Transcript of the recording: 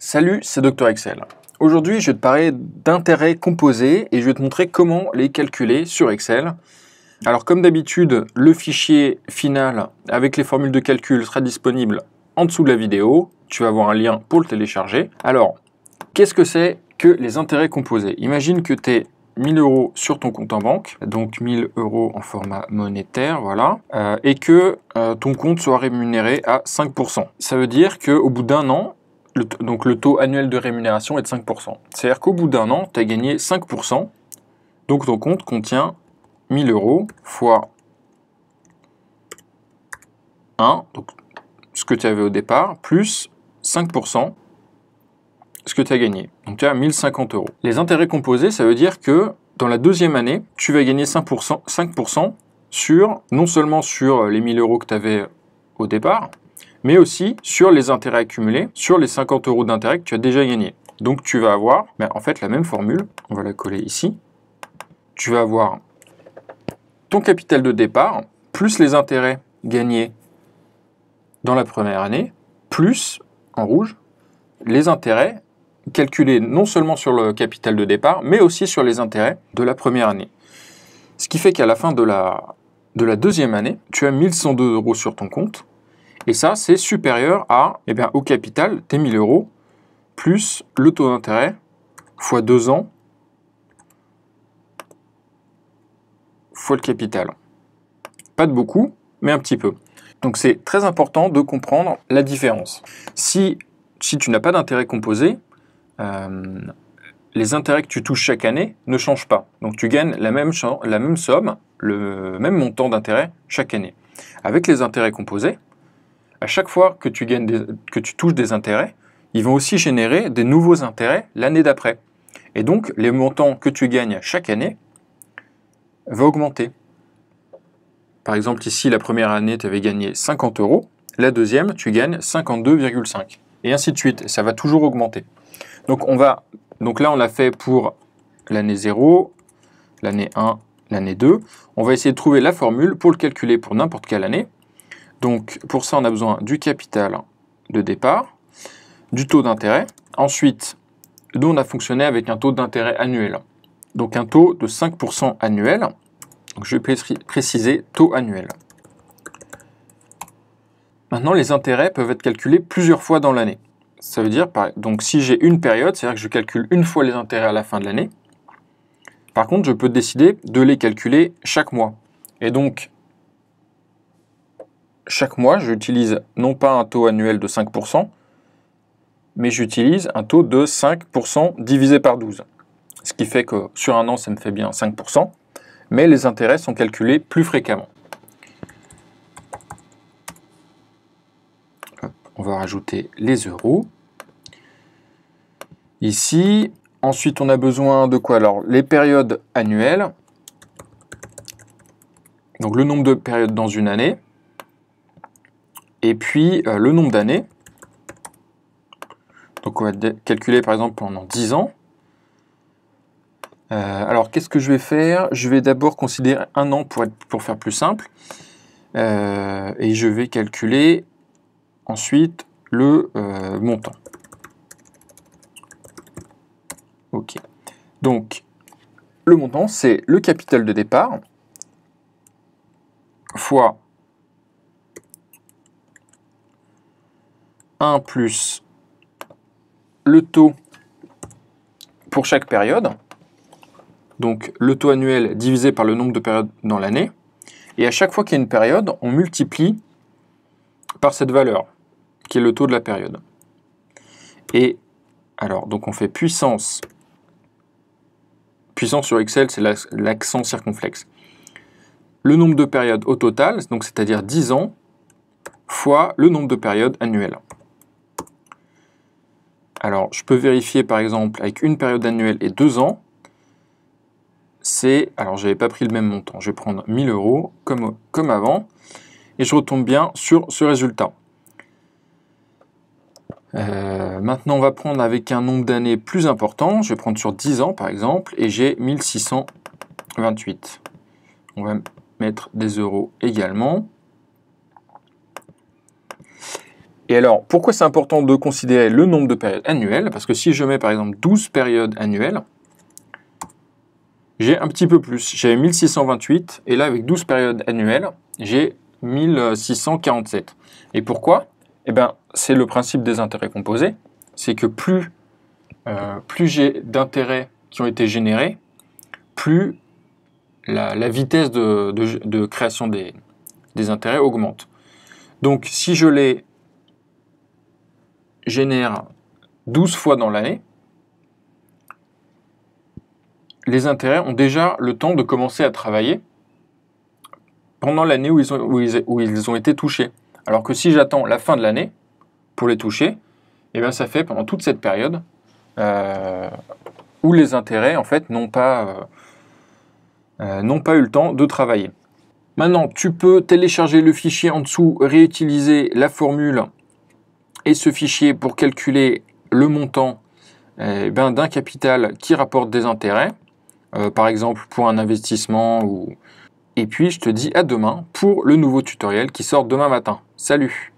Salut, c'est Dr Excel. Aujourd'hui, je vais te parler d'intérêts composés et je vais te montrer comment les calculer sur Excel. Alors comme d'habitude, le fichier final avec les formules de calcul sera disponible en dessous de la vidéo. Tu vas avoir un lien pour le télécharger. Alors, qu'est-ce que c'est que les intérêts composés? Imagine que tu aies 1000 € sur ton compte en banque, donc 1000 € en format monétaire, voilà, et que ton compte soit rémunéré à 5%. Ça veut dire qu'au bout d'un an, donc le taux annuel de rémunération est de 5%. C'est-à-dire qu'au bout d'un an, tu as gagné 5%, donc ton compte contient 1000 € fois 1, donc ce que tu avais au départ, plus 5%, ce que tu as gagné. Donc tu as 1050 €. Les intérêts composés, ça veut dire que dans la deuxième année, tu vas gagner 5% sur, non seulement sur les 1000 € que tu avais au départ, mais aussi sur les intérêts accumulés, sur les 50 € d'intérêt que tu as déjà gagné. Donc tu vas avoir, en fait, la même formule, on va la coller ici. Tu vas avoir ton capital de départ, plus les intérêts gagnés dans la première année, plus, en rouge, les intérêts calculés non seulement sur le capital de départ, mais aussi sur les intérêts de la première année. Ce qui fait qu'à la fin de la deuxième année, tu as 1102 € sur ton compte, et ça, c'est supérieur à, au capital, tes 1000 € plus le taux d'intérêt fois 2 ans fois le capital. Pas de beaucoup, mais un petit peu. Donc c'est très important de comprendre la différence. Si tu n'as pas d'intérêt composé, les intérêts que tu touches chaque année ne changent pas. Donc tu gagnes la même somme, le même montant d'intérêt chaque année. Avec les intérêts composés, à chaque fois que tu touches des intérêts, ils vont aussi générer des nouveaux intérêts l'année d'après. Et donc, les montants que tu gagnes chaque année vont augmenter. Par exemple, ici, la première année, tu avais gagné 50 €. La deuxième, tu gagnes 52,5. Et ainsi de suite. Et ça va toujours augmenter. Donc là, on l'a fait pour l'année 0, l'année 1, l'année 2. On va essayer de trouver la formule pour le calculer pour n'importe quelle année. Donc, pour ça, on a besoin du capital de départ, du taux d'intérêt. Ensuite, nous, on a fonctionné avec un taux d'intérêt annuel. Donc, un taux de 5% annuel. Donc, je vais préciser taux annuel. Maintenant, les intérêts peuvent être calculés plusieurs fois dans l'année. Ça veut dire, donc, si j'ai une période, c'est-à-dire que je calcule une fois les intérêts à la fin de l'année. Par contre, je peux décider de les calculer chaque mois. Et donc, chaque mois, j'utilise non pas un taux annuel de 5%, mais j'utilise un taux de 5% divisé par 12. Ce qui fait que sur un an, ça me fait bien 5%, mais les intérêts sont calculés plus fréquemment. On va rajouter les euros. Ici, ensuite, on a besoin de quoi? Alors, les périodes annuelles. Donc, le nombre de périodes dans une année. Et puis, le nombre d'années. Donc, on va calculer, par exemple, pendant 10 ans. Alors, qu'est-ce que je vais faire? Je vais d'abord considérer un an pour faire plus simple. Et je vais calculer ensuite le montant. OK. Donc, le montant, c'est le capital de départ fois 1 plus le taux pour chaque période. Donc, le taux annuel divisé par le nombre de périodes dans l'année. Et à chaque fois qu'il y a une période, on multiplie par cette valeur, qui est le taux de la période. Et alors, donc on fait puissance. Puissance sur Excel, c'est l'accent circonflexe. Le nombre de périodes au total, donc c'est-à-dire 10 ans, fois le nombre de périodes annuelles. Alors, je peux vérifier par exemple avec une période annuelle et 2 ans. Alors je n'avais pas pris le même montant, je vais prendre 1000 € comme avant, et je retombe bien sur ce résultat. Maintenant, on va prendre avec un nombre d'années plus important, je vais prendre sur 10 ans par exemple, et j'ai 1628. On va mettre des euros également. Et alors, pourquoi c'est important de considérer le nombre de périodes annuelles? Parce que si je mets par exemple 12 périodes annuelles, j'ai un petit peu plus. J'avais 1628, et là avec 12 périodes annuelles, j'ai 1647. Et pourquoi? Eh bien, c'est le principe des intérêts composés. C'est que plus j'ai d'intérêts qui ont été générés, plus la vitesse de création des intérêts augmente. Donc, si je les génère 12 fois dans l'année, les intérêts ont déjà le temps de commencer à travailler pendant l'année où ils ont été touchés. Alors que si j'attends la fin de l'année pour les toucher, eh bien ça fait pendant toute cette période où les intérêts en fait n'ont pas eu le temps de travailler. Maintenant, tu peux télécharger le fichier en dessous, réutiliser la formule et ce fichier pour calculer le montant d'un capital qui rapporte des intérêts, par exemple pour un investissement. Et puis je te dis à demain pour le nouveau tutoriel qui sort demain matin. Salut!